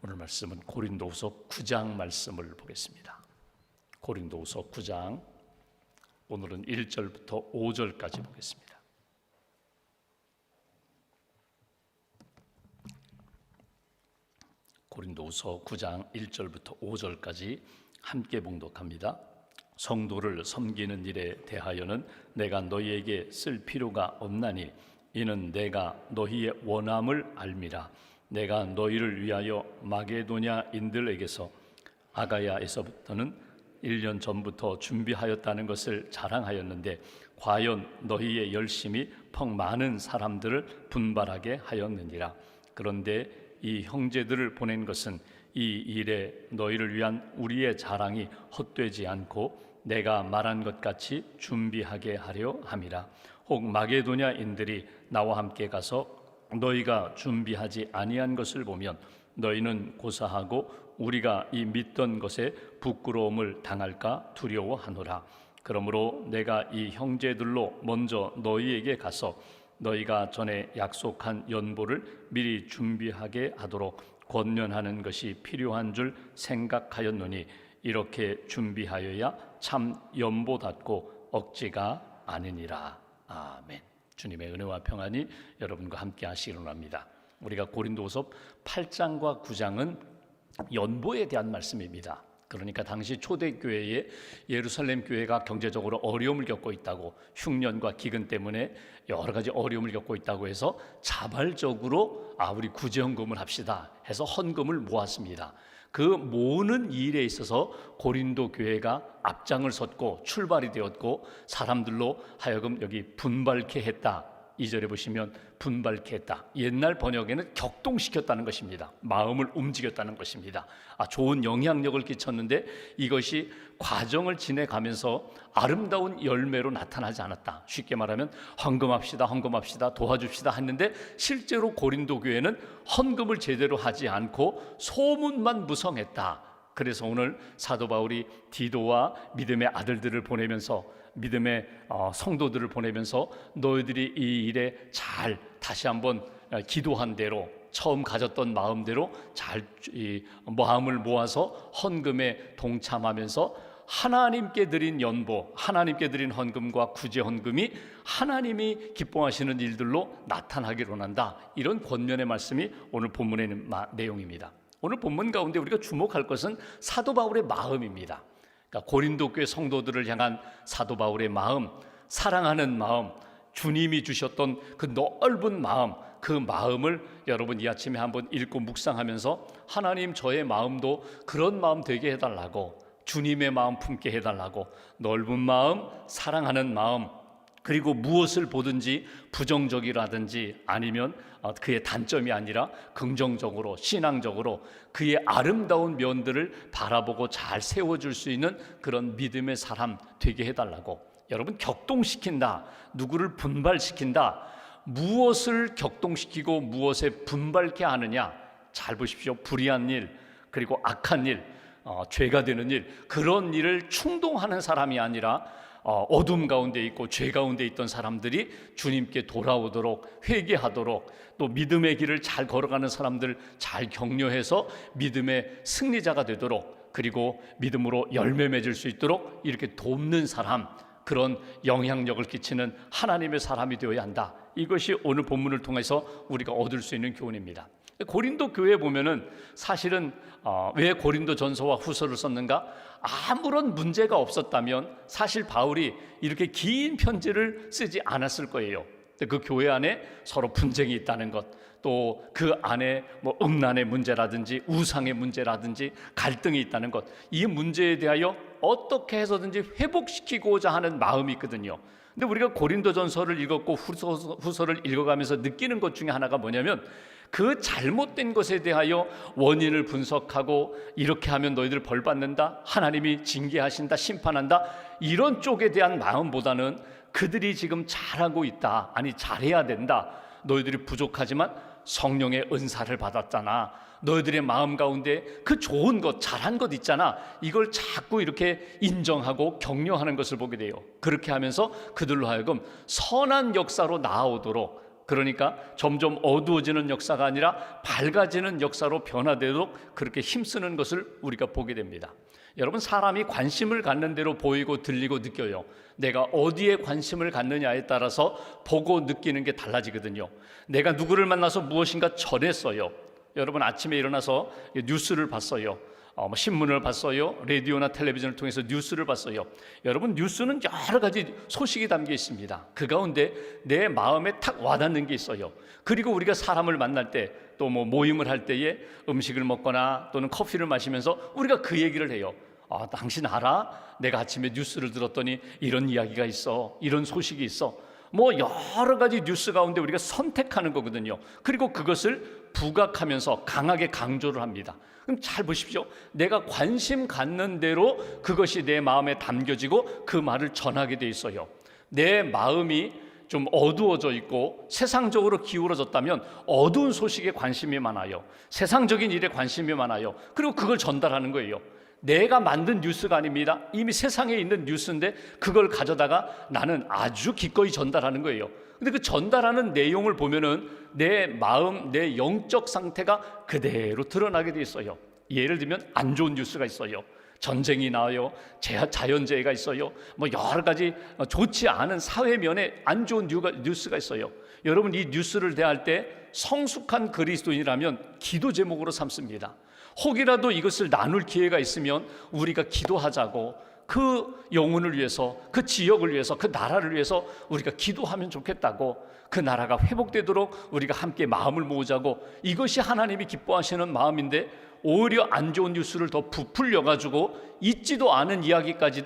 오늘 말씀은 고린도후서 9장 말씀을 보겠습니다. 고린도후서 9장, 오늘은 1절부터 5절까지 보겠습니다. 고린도후서 9장 1절부터 5절까지 함께 봉독합니다. 성도를 섬기는 일에 대하여는 내가 너희에게 쓸 필요가 없나니 이는 내가 너희의 원함을 알미라. 내가 너희를 위하여 마게도냐인들에게서 아가야에서부터는 1년 전부터 준비하였다는 것을 자랑하였는데 과연 너희의 열심이 퍽 많은 사람들을 분발하게 하였느니라. 그런데 이 형제들을 보낸 것은 이 일에 너희를 위한 우리의 자랑이 헛되지 않고 내가 말한 것 같이 준비하게 하려 함이라. 혹 마게도냐인들이 나와 함께 가서 너희가 준비하지 아니한 것을 보면 너희는 고사하고 우리가 이 믿던 것에 부끄러움을 당할까 두려워하노라. 그러므로 내가 이 형제들로 먼저 너희에게 가서 너희가 전에 약속한 연보를 미리 준비하게 하도록 권면하는 것이 필요한 줄 생각하였노니 이렇게 준비하여야 참 연보답고 억지가 아니니라. 아멘. 주님의 은혜와 평안이 여러분과 함께 하시기를 원합니다. 우리가 고린도후서 8장과 9장은 연보에 대한 말씀입니다. 그러니까 당시 초대교회에 예루살렘 교회가 경제적으로 어려움을 겪고 있다고, 흉년과 기근 때문에 여러 가지 어려움을 겪고 있다고 해서 자발적으로 우리 구제헌금을 합시다 해서 헌금을 모았습니다. 그 모으는 일에 있어서 고린도 교회가 앞장을 섰고 출발이 되었고 사람들로 하여금 여기 분발케 했다. 2절에 보시면 분발케 했다. 옛날 번역에는 격동시켰다는 것입니다. 마음을 움직였다는 것입니다. 좋은 영향력을 끼쳤는데 이것이 과정을 지내가면서 아름다운 열매로 나타나지 않았다. 쉽게 말하면 헌금합시다 도와줍시다 했는데 실제로 고린도 교회는 헌금을 제대로 하지 않고 소문만 무성했다. 그래서 오늘 사도 바울이 디도와 믿음의 아들들을 보내면서 믿음의 성도들을 보내면서 너희들이 이 일에 잘 다시 한번 기도한 대로 처음 가졌던 마음대로 잘 마음을 모아서 헌금에 동참하면서 하나님께 드린 연보, 하나님께 드린 헌금과 구제 헌금이 하나님이 기뻐하시는 일들로 나타나기를 원한다. 이런 권면의 말씀이 오늘 본문의 내용입니다. 오늘 본문 가운데 우리가 주목할 것은 사도 바울의 마음입니다. 그러니까 고린도 교회 성도들을 향한 사도 바울의 마음, 사랑하는 마음, 주님이 주셨던 그 넓은 마음, 그 마음을 여러분 이 아침에 한번 읽고 묵상하면서 하나님 저의 마음도 그런 마음 되게 해달라고, 주님의 마음 품게 해달라고, 넓은 마음, 사랑하는 마음, 그리고 무엇을 보든지 부정적이라든지 아니면 그의 단점이 아니라 긍정적으로 신앙적으로 그의 아름다운 면들을 바라보고 잘 세워줄 수 있는 그런 믿음의 사람 되게 해달라고. 여러분, 격동시킨다, 누구를 분발시킨다, 무엇을 격동시키고 무엇에 분발케 하느냐. 잘 보십시오. 불의한 일 그리고 악한 일, 죄가 되는 일, 그런 일을 충동하는 사람이 아니라 어둠 가운데 있고 죄 가운데 있던 사람들이 주님께 돌아오도록, 회개하도록, 또 믿음의 길을 잘 걸어가는 사람들 잘 격려해서 믿음의 승리자가 되도록, 그리고 믿음으로 열매 맺을 수 있도록 이렇게 돕는 사람, 그런 영향력을 끼치는 하나님의 사람이 되어야 한다. 이것이 오늘 본문을 통해서 우리가 얻을 수 있는 교훈입니다. 고린도 교회에 보면은 사실은 왜 고린도 전서와 후서를 썼는가? 아무런 문제가 없었다면 사실 바울이 이렇게 긴 편지를 쓰지 않았을 거예요. 그 교회 안에 서로 분쟁이 있다는 것, 또 그 안에 음란의 문제라든지 우상의 문제라든지 갈등이 있다는 것, 이 문제에 대하여 어떻게 해서든지 회복시키고자 하는 마음이 있거든요. 근데 우리가 고린도전서를 읽었고 후서를 읽어가면서 느끼는 것 중에 하나가 뭐냐면 그 잘못된 것에 대하여 원인을 분석하고 이렇게 하면 너희들 벌 받는다, 하나님이 징계하신다, 심판한다, 이런 쪽에 대한 마음보다는 그들이 지금 잘하고 있다, 아니 잘해야 된다, 너희들이 부족하지만 성령의 은사를 받았잖아, 너희들의 마음 가운데 그 좋은 것, 잘한 것 있잖아, 이걸 자꾸 이렇게 인정하고 격려하는 것을 보게 돼요. 그렇게 하면서 그들로 하여금 선한 역사로 나아오도록 그러니까 점점 어두워지는 역사가 아니라 밝아지는 역사로 변화되도록 그렇게 힘쓰는 것을 우리가 보게 됩니다. 여러분, 사람이 관심을 갖는 대로 보이고 들리고 느껴요. 내가 어디에 관심을 갖느냐에 따라서 보고 느끼는 게 달라지거든요. 내가 누구를 만나서 무엇인가 전했어요. 여러분, 아침에 일어나서 뉴스를 봤어요. 신문을 봤어요. 라디오나 텔레비전을 통해서 뉴스를 봤어요. 여러분, 뉴스는 여러 가지 소식이 담겨 있습니다. 그 가운데 내 마음에 탁 와닿는 게 있어요. 그리고 우리가 사람을 만날 때, 또 모임을 할 때에 음식을 먹거나 또는 커피를 마시면서 우리가 그 얘기를 해요. 당신 알아? 내가 아침에 뉴스를 들었더니 이런 이야기가 있어, 이런 소식이 있어. 여러 가지 뉴스 가운데 우리가 선택하는 거거든요. 그리고 그것을 부각하면서 강하게 강조를 합니다. 그럼 잘 보십시오. 내가 관심 갖는 대로 그것이 내 마음에 담겨지고 그 말을 전하게 돼 있어요. 내 마음이 좀 어두워져 있고 세상적으로 기울어졌다면 어두운 소식에 관심이 많아요. 세상적인 일에 관심이 많아요. 그리고 그걸 전달하는 거예요. 내가 만든 뉴스가 아닙니다. 이미 세상에 있는 뉴스인데 그걸 가져다가 나는 아주 기꺼이 전달하는 거예요. 근데 그 전달하는 내용을 보면은 내 마음, 내 영적 상태가 그대로 드러나게 돼 있어요. 예를 들면 안 좋은 뉴스가 있어요. 전쟁이 나와요. 자연재해가 있어요. 여러 가지 좋지 않은 사회면에 안 좋은 뉴스가 있어요. 여러분, 이 뉴스를 대할 때 성숙한 그리스도인이라면 기도 제목으로 삼습니다. 혹이라도 이것을 나눌 기회가 있으면 우리가 기도하자고, 그 영혼을 위해서, 그 지역을 위해서, 그 나라를 위해서 우리가 기도하면 좋겠다고, 그 나라가 회복되도록 우리가 함께 마음을 모으자고, 이것이 하나님이 기뻐하시는 마음인데 오히려 안 좋은 뉴스를 더 부풀려 가지고 있지도 않은 이야기까지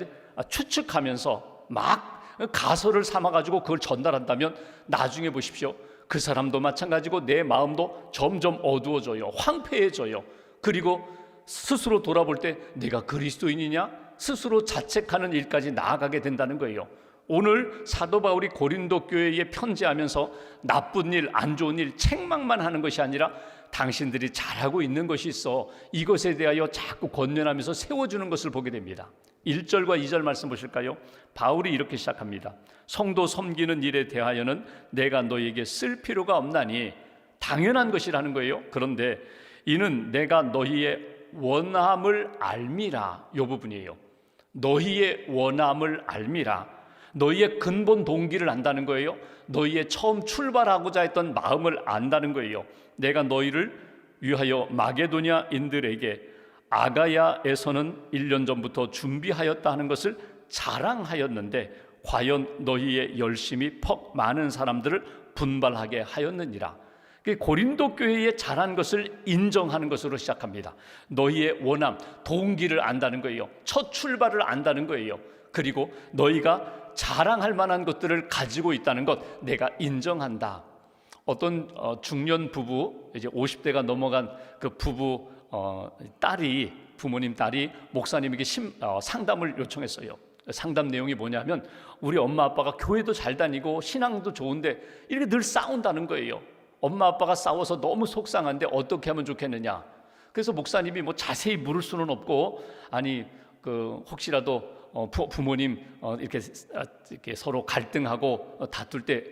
추측하면서 막 가설을 삼아 가지고 그걸 전달한다면 나중에 보십시오. 그 사람도 마찬가지고 내 마음도 점점 어두워져요. 황폐해져요. 그리고 스스로 돌아볼 때 내가 그리스도인이냐? 스스로 자책하는 일까지 나아가게 된다는 거예요. 오늘 사도 바울이 고린도 교회에 편지하면서 나쁜 일, 안 좋은 일 책망만 하는 것이 아니라 당신들이 잘하고 있는 것이 있어, 이것에 대하여 자꾸 권면하면서 세워주는 것을 보게 됩니다. 1절과 2절 말씀 보실까요? 바울이 이렇게 시작합니다. 성도 섬기는 일에 대하여는 내가 너희에게 쓸 필요가 없나니, 당연한 것이라는 거예요. 그런데 이는 내가 너희의 원함을 알미라, 이 부분이에요. 너희의 원함을 알미라. 너희의 근본 동기를 안다는 거예요. 너희의 처음 출발하고자 했던 마음을 안다는 거예요. 내가 너희를 위하여 마게도냐인들에게 아가야에서는 1년 전부터 준비하였다 하는 것을 자랑하였는데 과연 너희의 열심이 퍽 많은 사람들을 분발하게 하였느니라. 고린도 교회에 잘한 것을 인정하는 것으로 시작합니다. 너희의 원함, 동기를 안다는 거예요. 첫 출발을 안다는 거예요. 그리고 너희가 자랑할 만한 것들을 가지고 있다는 것 내가 인정한다. 어떤 중년 부부, 이제 50대가 넘어간 그 부부 부모님 딸이 목사님에게 상담을 요청했어요. 상담 내용이 뭐냐면 우리 엄마 아빠가 교회도 잘 다니고 신앙도 좋은데 이렇게 늘 싸운다는 거예요. 엄마 아빠가 싸워서 너무 속상한데 어떻게 하면 좋겠느냐. 그래서 목사님이 자세히 물을 수는 없고, 아니 혹시라도 부모님 이렇게 서로 갈등하고 다툴 때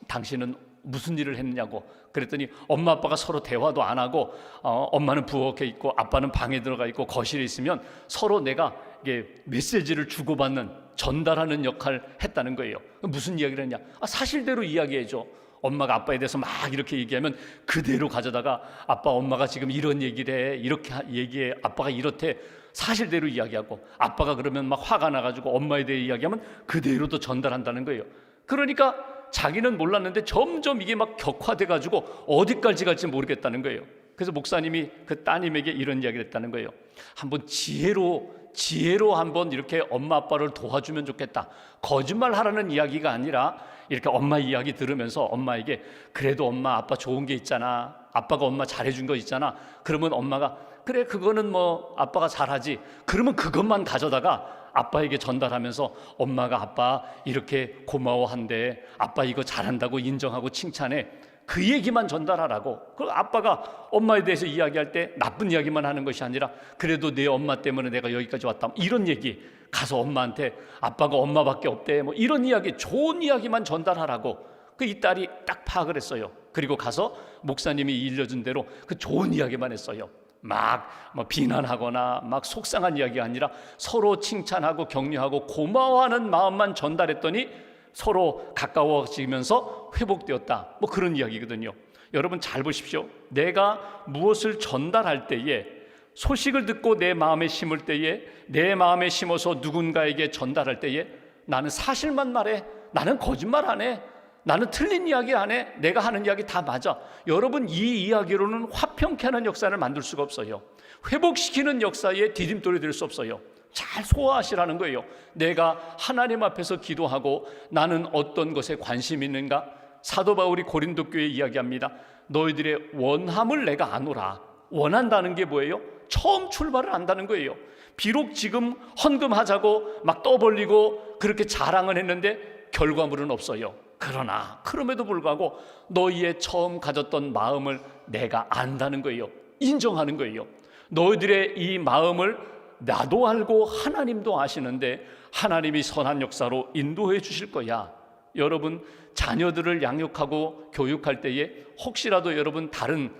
당신은 무슨 일을 했느냐고 그랬더니 엄마 아빠가 서로 대화도 안 하고 엄마는 부엌에 있고 아빠는 방에 들어가 있고 거실에 있으면 서로 내가 이게 메시지를 주고받는, 전달하는 역할을 했다는 거예요. 무슨 이야기를 했냐? 사실대로 이야기해줘. 엄마가 아빠에 대해서 막 이렇게 얘기하면 그대로 가져다가 아빠, 엄마가 지금 이런 얘기를 해, 이렇게 얘기해, 아빠가 이렇대, 사실대로 이야기하고, 아빠가 그러면 막 화가 나가지고 엄마에 대해 이야기하면 그대로 또 전달한다는 거예요. 그러니까 자기는 몰랐는데 점점 이게 막 격화돼가지고 어디까지 갈지 모르겠다는 거예요. 그래서 목사님이 그 따님에게 이런 이야기를 했다는 거예요. 한번 지혜로 한번 이렇게 엄마 아빠를 도와주면 좋겠다. 거짓말 하라는 이야기가 아니라 이렇게 엄마 이야기 들으면서 엄마에게 그래도 엄마 아빠 좋은 게 있잖아, 아빠가 엄마 잘해준 거 있잖아. 그러면 엄마가 그래 그거는 아빠가 잘하지. 그러면 그것만 가져다가 아빠에게 전달하면서 엄마가 아빠 이렇게 고마워한대, 아빠 이거 잘한다고 인정하고 칭찬해. 그 얘기만 전달하라고. 그 아빠가 엄마에 대해서 이야기할 때 나쁜 이야기만 하는 것이 아니라 그래도 내 엄마 때문에 내가 여기까지 왔다, 이런 얘기 가서 엄마한테 아빠가 엄마밖에 없대, 이런 이야기, 좋은 이야기만 전달하라고. 그 이 딸이 딱 파악을 했어요. 그리고 가서 목사님이 일러준 대로 그 좋은 이야기만 했어요. 막 비난하거나 막 속상한 이야기가 아니라 서로 칭찬하고 격려하고 고마워하는 마음만 전달했더니 서로 가까워지면서 회복되었다. 그런 이야기거든요. 여러분 잘 보십시오. 내가 무엇을 전달할 때에, 소식을 듣고 내 마음에 심을 때에, 내 마음에 심어서 누군가에게 전달할 때에 나는 사실만 말해, 나는 거짓말 안 해, 나는 틀린 이야기 안 해, 내가 하는 이야기 다 맞아. 여러분 이 이야기로는 화평케 하는 역사를 만들 수가 없어요. 회복시키는 역사에 디딤돌이 될 수 없어요. 잘 소화하시라는 거예요. 내가 하나님 앞에서 기도하고 나는 어떤 것에 관심이 있는가? 사도 바울이 고린도 교회에 이야기합니다. 너희들의 원함을 내가 아노라. 원한다는 게 뭐예요? 처음 출발을 한다는 거예요. 비록 지금 헌금하자고 막 떠벌리고 그렇게 자랑을 했는데 결과물은 없어요. 그러나 그럼에도 불구하고 너희의 처음 가졌던 마음을 내가 안다는 거예요. 인정하는 거예요. 너희들의 이 마음을 나도 알고 하나님도 아시는데 하나님이 선한 역사로 인도해 주실 거야. 여러분 자녀들을 양육하고 교육할 때에 혹시라도 여러분 다른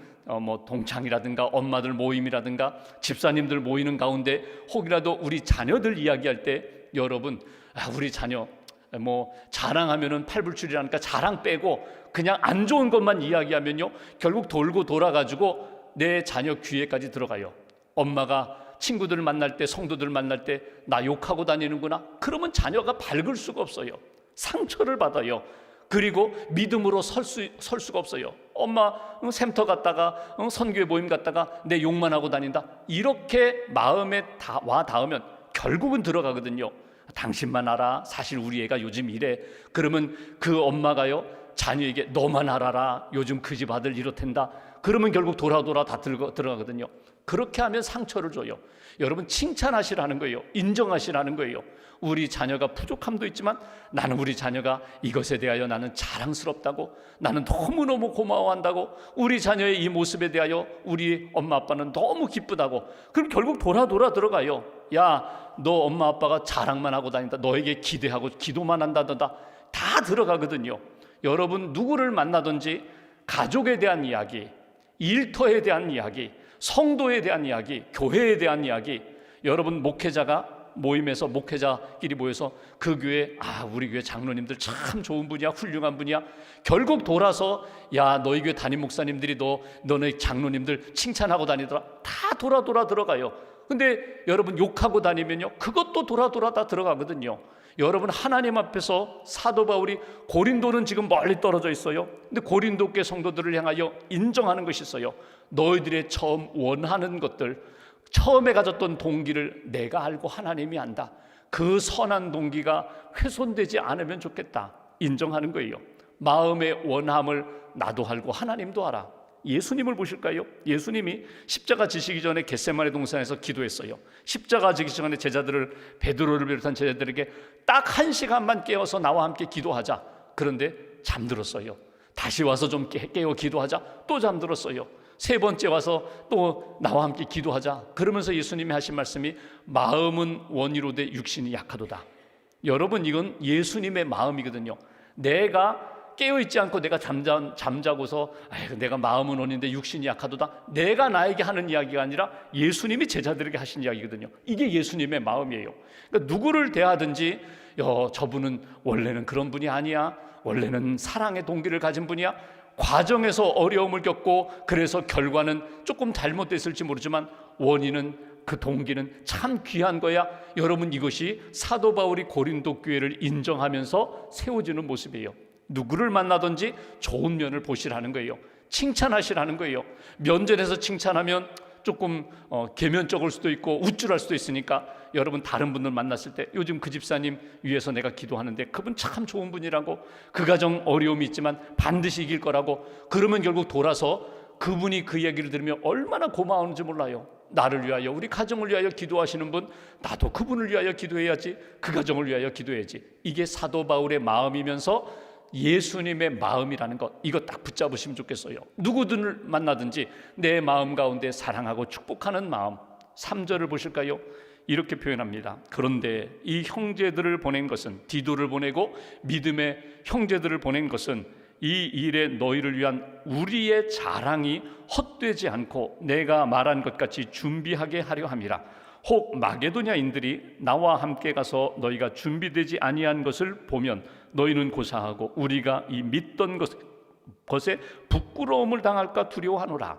동창이라든가 엄마들 모임이라든가 집사님들 모이는 가운데 혹이라도 우리 자녀들 이야기할 때 여러분 우리 자녀 자랑하면은 팔불출이라니까 자랑 빼고 그냥 안 좋은 것만 이야기하면요 결국 돌고 돌아가지고 내 자녀 귀에까지 들어가요. 엄마가 친구들 만날 때, 성도들 만날 때 나 욕하고 다니는구나. 그러면 자녀가 밝을 수가 없어요. 상처를 받아요. 그리고 믿음으로 설 수가 없어요. 엄마 샘터 갔다가 선교회 모임 갔다가 내 욕만 하고 다닌다. 이렇게 마음에 와 닿으면 결국은 들어가거든요. 당신만 알아. 사실 우리 애가 요즘 이래. 그러면 그 엄마가요 자녀에게 너만 알아라. 요즘 그 집 아들 이렇단다. 그러면 결국 돌아 다 들어가거든요. 그렇게 하면 상처를 줘요. 여러분 칭찬하시라는 거예요. 인정하시라는 거예요. 우리 자녀가 부족함도 있지만 나는 우리 자녀가 이것에 대하여 나는 자랑스럽다고, 나는 너무너무 고마워한다고, 우리 자녀의 이 모습에 대하여 우리 엄마 아빠는 너무 기쁘다고. 그럼 결국 돌아 들어가요. 야, 너 엄마 아빠가 자랑만 하고 다닌다. 너에게 기대하고 기도만 한다더다. 다 들어가거든요. 여러분 누구를 만나든지 가족에 대한 이야기, 일터에 대한 이야기, 성도에 대한 이야기, 교회에 대한 이야기. 여러분 목회자가 모임에서 목회자끼리 모여서 그 교회 우리 교회 장로님들 참 좋은 분이야, 훌륭한 분이야. 결국 돌아서 야 너희 교회 담임 목사님들이 너네 장로님들 칭찬하고 다니더라. 다 돌아 들어가요. 근데 여러분 욕하고 다니면요 그것도 돌아 다 들어가거든요. 여러분 하나님 앞에서 사도 바울이 고린도는 지금 멀리 떨어져 있어요. 근데 고린도 교회 성도들을 향하여 인정하는 것이 있어요. 너희들의 처음 원하는 것들, 처음에 가졌던 동기를 내가 알고 하나님이 안다. 그 선한 동기가 훼손되지 않으면 좋겠다. 인정하는 거예요. 마음의 원함을 나도 알고 하나님도 알아. 예수님을 보실까요? 예수님이 십자가 지시기 전에 겟세마네 동산에서 기도했어요. 십자가 지기 전에 제자들을, 베드로를 비롯한 제자들에게 딱 1시간만 깨워서 나와 함께 기도하자. 그런데 잠들었어요. 다시 와서 좀 깨워 기도하자. 또 잠들었어요. 3번째 와서 또 나와 함께 기도하자. 그러면서 예수님이 하신 말씀이 마음은 원이로되 육신이 약하도다. 여러분 이건 예수님의 마음이거든요. 내가 깨어있지 않고 내가 잠자고서 내가 마음은 원인데 육신이 약하도다. 내가 나에게 하는 이야기가 아니라 예수님이 제자들에게 하신 이야기거든요. 이게 예수님의 마음이에요. 그러니까 누구를 대하든지 저분은 원래는 그런 분이 아니야. 원래는 사랑의 동기를 가진 분이야. 과정에서 어려움을 겪고 그래서 결과는 조금 잘못됐을지 모르지만 원인은 그 동기는 참 귀한 거야. 여러분 이것이 사도 바울이 고린도 교회를 인정하면서 세워지는 모습이에요. 누구를 만나든지 좋은 면을 보시라는 거예요. 칭찬하시라는 거예요. 면전에서 칭찬하면 조금 계면적일 수도 있고 우쭐할 수도 있으니까 여러분 다른 분들 만났을 때 요즘 그 집사님 위해서 내가 기도하는데 그분 참 좋은 분이라고, 그 가정 어려움이 있지만 반드시 이길 거라고. 그러면 결국 돌아서 그분이 그 얘기를 들으면 얼마나 고마운지 몰라요. 나를 위하여, 우리 가정을 위하여 기도하시는 분, 나도 그분을 위하여 기도해야지, 그 가정을 위하여 기도해야지. 이게 사도 바울의 마음이면서 예수님의 마음이라는 것, 이거 딱 붙잡으시면 좋겠어요. 누구든을 만나든지 내 마음 가운데 사랑하고 축복하는 마음. 3절을 보실까요? 이렇게 표현합니다. 그런데 이 형제들을 보낸 것은, 디도를 보내고 믿음의 형제들을 보낸 것은 이 일에 너희를 위한 우리의 자랑이 헛되지 않고 내가 말한 것 같이 준비하게 하려 함이라. 혹 마게도냐인들이 나와 함께 가서 너희가 준비되지 아니한 것을 보면 너희는 고사하고 우리가 이 믿던 것에 부끄러움을 당할까 두려워하노라.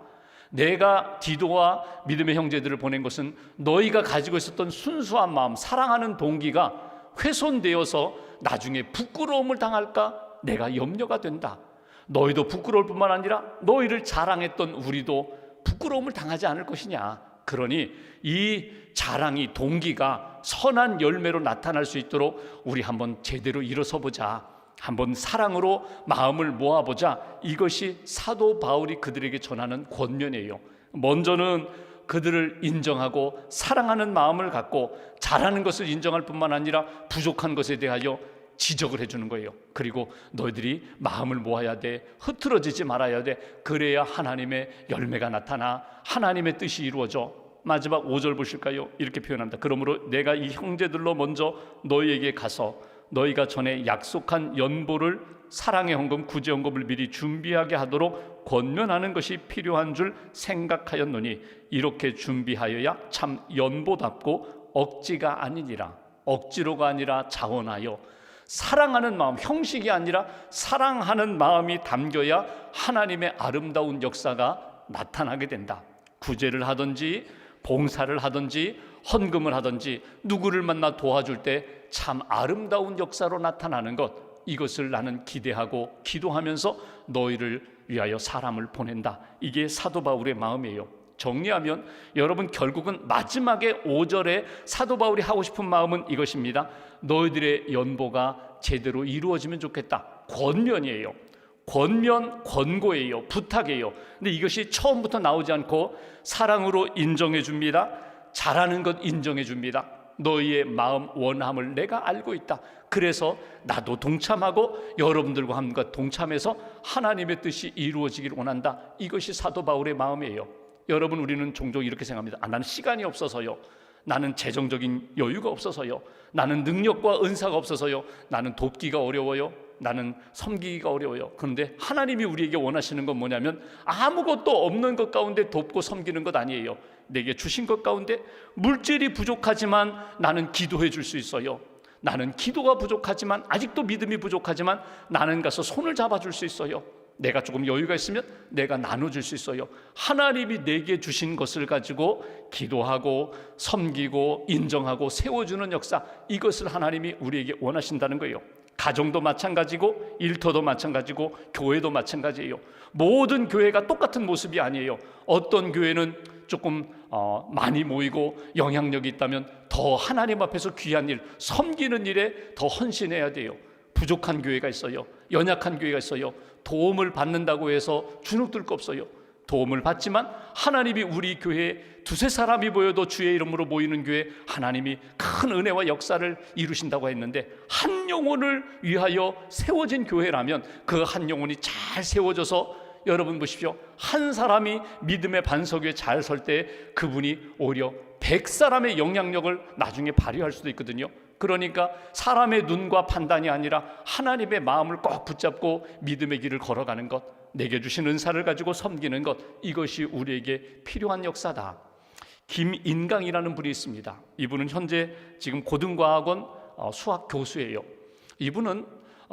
내가 디도와 믿음의 형제들을 보낸 것은 너희가 가지고 있었던 순수한 마음, 사랑하는 동기가 훼손되어서 나중에 부끄러움을 당할까 내가 염려가 된다. 너희도 부끄러울 뿐만 아니라 너희를 자랑했던 우리도 부끄러움을 당하지 않을 것이냐. 그러니 이 자랑이, 동기가 선한 열매로 나타날 수 있도록 우리 한번 제대로 일어서 보자. 한번 사랑으로 마음을 모아보자. 이것이 사도 바울이 그들에게 전하는 권면이에요. 먼저는 그들을 인정하고 사랑하는 마음을 갖고 잘하는 것을 인정할 뿐만 아니라 부족한 것에 대하여 지적을 해주는 거예요. 그리고 너희들이 마음을 모아야 돼. 흐트러지지 말아야 돼. 그래야 하나님의 열매가 나타나 하나님의 뜻이 이루어져. 마지막 5절 보실까요? 이렇게 표현합니다. 그러므로 내가 이 형제들로 먼저 너희에게 가서 너희가 전에 약속한 연보를 사랑의 헌금, 구제 헌금을 미리 준비하게 하도록 권면하는 것이 필요한 줄 생각하였노니 이렇게 준비하여야 참 연보답고 억지가 아니니라. 억지로가 아니라 자원하여 사랑하는 마음, 형식이 아니라 사랑하는 마음이 담겨야 하나님의 아름다운 역사가 나타나게 된다. 구제를 하든지 봉사를 하든지 헌금을 하든지 누구를 만나 도와줄 때 참 아름다운 역사로 나타나는 것, 이것을 나는 기대하고 기도하면서 너희를 위하여 사람을 보낸다. 이게 사도 바울의 마음이에요. 정리하면 여러분 결국은 마지막에 5절에 사도 바울이 하고 싶은 마음은 이것입니다. 너희들의 연보가 제대로 이루어지면 좋겠다. 권면이에요. 권면, 권고예요. 부탁이에요. 근데 이것이 처음부터 나오지 않고 사랑으로 인정해 줍니다. 잘하는 것 인정해 줍니다. 너희의 마음 원함을 내가 알고 있다. 그래서 나도 동참하고 여러분들과 함께 동참해서 하나님의 뜻이 이루어지길 원한다. 이것이 사도 바울의 마음이에요. 여러분, 우리는 종종 이렇게 생각합니다. 나는 시간이 없어서요. 나는 재정적인 여유가 없어서요. 나는 능력과 은사가 없어서요. 나는 돕기가 어려워요. 나는 섬기기가 어려워요. 그런데 하나님이 우리에게 원하시는 건 뭐냐면 아무것도 없는 것 가운데 돕고 섬기는 것 아니에요. 내게 주신 것 가운데 물질이 부족하지만 나는 기도해 줄 수 있어요. 나는 기도가 부족하지만, 아직도 믿음이 부족하지만 나는 가서 손을 잡아줄 수 있어요. 내가 조금 여유가 있으면 내가 나눠줄 수 있어요. 하나님이 내게 주신 것을 가지고 기도하고 섬기고 인정하고 세워주는 역사, 이것을 하나님이 우리에게 원하신다는 거예요. 가정도 마찬가지고 일터도 마찬가지고 교회도 마찬가지예요. 모든 교회가 똑같은 모습이 아니에요. 어떤 교회는 조금 많이 모이고 영향력이 있다면 더 하나님 앞에서 귀한 일, 섬기는 일에 더 헌신해야 돼요. 부족한 교회가 있어요. 연약한 교회가 있어요. 도움을 받는다고 해서 주눅들 거 없어요. 도움을 받지만 하나님이 우리 교회에 두세 사람이 모여도 주의 이름으로 모이는 교회, 하나님이 큰 은혜와 역사를 이루신다고 했는데, 한 영혼을 위하여 세워진 교회라면 그 한 영혼이 잘 세워져서, 여러분 보십시오, 한 사람이 믿음의 반석 위에 잘 설 때 그분이 오히려 100사람의 영향력을 나중에 발휘할 수도 있거든요. 그러니까 사람의 눈과 판단이 아니라 하나님의 마음을 꼭 붙잡고 믿음의 길을 걸어가는 것, 내게 주신 은사를 가지고 섬기는 것, 이것이 우리에게 필요한 역사다. 김인강이라는 분이 있습니다. 이분은 현재 지금 고등과학원 수학 교수예요. 이분은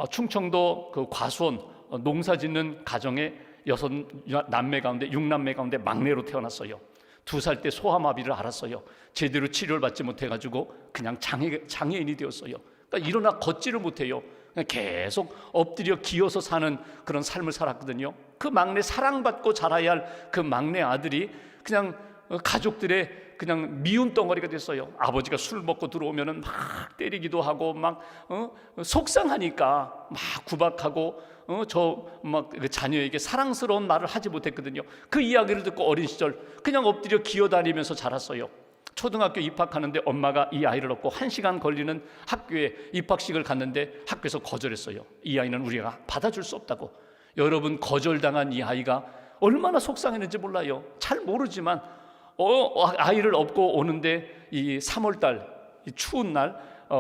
충청도 그 과수원 농사 짓는 가정의 6남매 가운데 6남매 가운데 막내로 태어났어요. 2살 때 소아마비를 앓았어요. 제대로 치료를 받지 못해가지고 그냥 장애인이 되었어요. 그러니까 일어나 걷지를 못해요. 그냥 계속 엎드려 기어서 사는 그런 삶을 살았거든요. 그 막내, 사랑받고 자라야 할 그 막내 아들이 그냥 가족들의 그냥 미운 덩어리가 됐어요. 아버지가 술 먹고 들어오면은 막 때리기도 하고 막 속상하니까 막 구박하고 막 자녀에게 사랑스러운 말을 하지 못했거든요. 그 이야기를 듣고 어린 시절 그냥 엎드려 기어다니면서 자랐어요. 초등학교 입학하는데 엄마가 이 아이를 얻고 1시간 걸리는 학교에 입학식을 갔는데 학교에서 거절했어요. 이 아이는 우리가 받아줄 수 없다고. 여러분, 거절당한 이 아이가 얼마나 속상했는지 몰라요. 잘 모르지만 아이를 업고 오는데 이 3월달 이 추운 날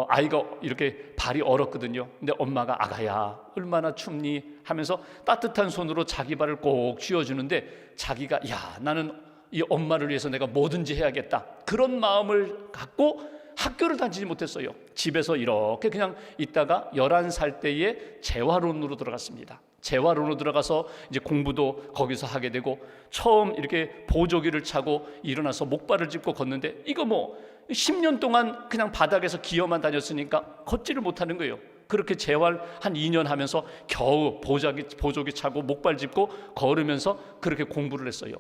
아이가 이렇게 발이 얼었거든요. 근데 엄마가 아가야 얼마나 춥니 하면서 따뜻한 손으로 자기 발을 꼭 쥐어주는데 자기가 야 나는 이 엄마를 위해서 내가 뭐든지 해야겠다 그런 마음을 갖고 학교를 다니지 못했어요. 집에서 이렇게 그냥 있다가 11살 때에 재활원으로 들어갔습니다. 재활원으로 들어가서 이제 공부도 거기서 하게 되고 처음 이렇게 보조기를 차고 일어나서 목발을 짚고 걷는데 이거 뭐 10년 동안 그냥 바닥에서 기어만 다녔으니까 걷지를 못하는 거예요. 그렇게 재활 한 2년 하면서 겨우 보조기 차고 목발 짚고 걸으면서 그렇게 공부를 했어요.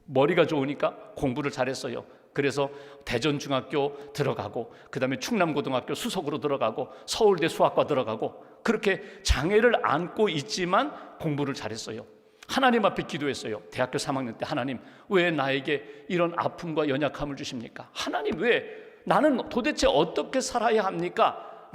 머리가 좋으니까 공부를 잘했어요. 그래서 대전중학교 들어가고 그 다음에 충남고등학교 수석으로 들어가고 서울대 수학과 들어가고 그렇게 장애를 안고 있지만 공부를 잘했어요. 하나님 앞에 기도했어요. 대학교 3학년 때 하나님 왜 나에게 이런 아픔과 연약함을 주십니까? 하나님 왜 나는 도대체 어떻게 살아야 합니까?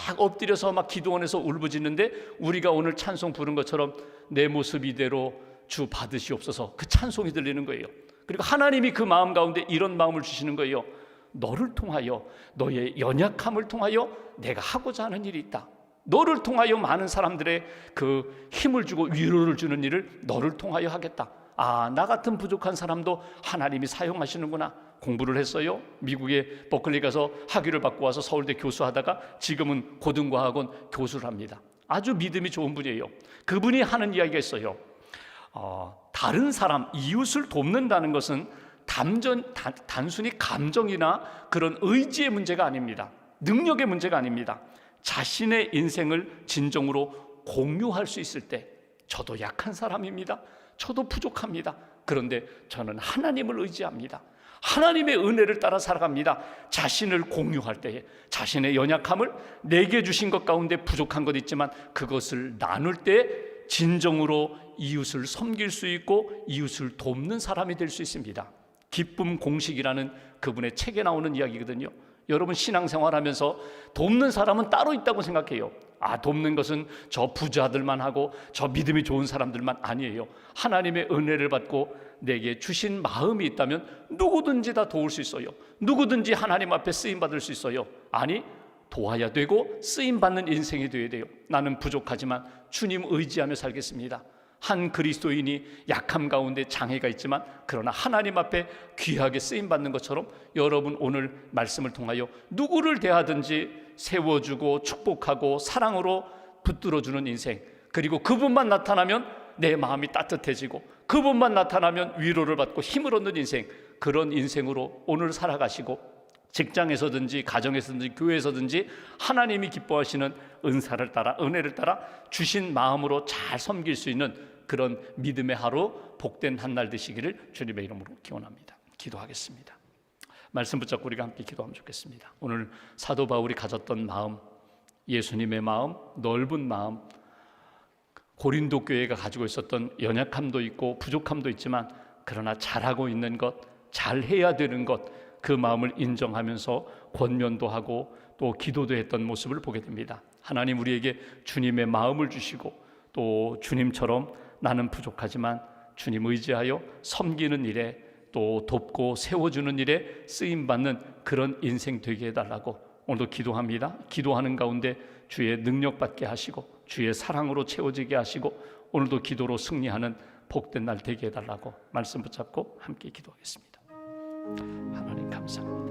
막 엎드려서 막 기도원에서 울부짖는데 우리가 오늘 찬송 부른 것처럼 내 모습 이대로 주 받으시옵소서 그 찬송이 들리는 거예요. 그리고 하나님이 그 마음 가운데 이런 마음을 주시는 거예요. 너를 통하여 너의 연약함을 통하여 내가 하고자 하는 일이 있다. 너를 통하여 많은 사람들의 그 힘을 주고 위로를 주는 일을 너를 통하여 하겠다. 아, 나 같은 부족한 사람도 하나님이 사용하시는구나. 공부를 했어요. 미국의 버클리 가서 학위를 받고 와서 서울대 교수하다가 지금은 고등과학원 교수를 합니다. 아주 믿음이 좋은 분이에요. 그분이 하는 이야기가 있어요. 다른 사람, 이웃을 돕는다는 것은 단순히 감정이나 그런 의지의 문제가 아닙니다. 능력의 문제가 아닙니다. 자신의 인생을 진정으로 공유할 수 있을 때 저도 약한 사람입니다. 저도 부족합니다. 그런데 저는 하나님을 의지합니다. 하나님의 은혜를 따라 살아갑니다. 자신을 공유할 때에 자신의 연약함을 내게 주신 것 가운데 부족한 것 있지만 그것을 나눌 때 진정으로 이웃을 섬길 수 있고 이웃을 돕는 사람이 될 수 있습니다. 기쁨 공식이라는 그분의 책에 나오는 이야기거든요. 여러분 신앙생활하면서 돕는 사람은 따로 있다고 생각해요. 돕는 것은 저 부자들만 하고 저 믿음이 좋은 사람들만 아니에요. 하나님의 은혜를 받고 내게 주신 마음이 있다면 누구든지 다 도울 수 있어요. 누구든지 하나님 앞에 쓰임받을 수 있어요. 아니 도와야 되고 쓰임받는 인생이 되어야 돼요. 나는 부족하지만 주님 의지하며 살겠습니다. 한 그리스도인이 약함 가운데 장애가 있지만 그러나 하나님 앞에 귀하게 쓰임받는 것처럼 여러분 오늘 말씀을 통하여 누구를 대하든지 세워주고 축복하고 사랑으로 붙들어주는 인생, 그리고 그분만 나타나면 내 마음이 따뜻해지고 그분만 나타나면 위로를 받고 힘을 얻는 인생, 그런 인생으로 오늘 살아가시고 직장에서든지 가정에서든지 교회에서든지 하나님이 기뻐하시는 은사를 따라 은혜를 따라 주신 마음으로 잘 섬길 수 있는 그런 믿음의 하루 복된 한 날 되시기를 주님의 이름으로 기원합니다. 기도하겠습니다. 말씀 붙잡고 우리가 함께 기도하면 좋겠습니다. 오늘 사도 바울이 가졌던 마음, 예수님의 마음, 넓은 마음, 고린도 교회가 가지고 있었던 연약함도 있고 부족함도 있지만 그러나 잘하고 있는 것, 잘해야 되는 것, 그 마음을 인정하면서 권면도 하고 또 기도도 했던 모습을 보게 됩니다. 하나님 우리에게 주님의 마음을 주시고 또 주님처럼 나는 부족하지만 주님 의지하여 섬기는 일에 또 돕고 세워주는 일에 쓰임받는 그런 인생 되게 해달라고 오늘도 기도합니다. 기도하는 가운데 주의 능력 받게 하시고 주의 사랑으로 채워지게 하시고 오늘도 기도로 승리하는 복된 날 되게 해달라고 말씀 붙잡고 함께 기도하겠습니다. 하나님 감사합니다.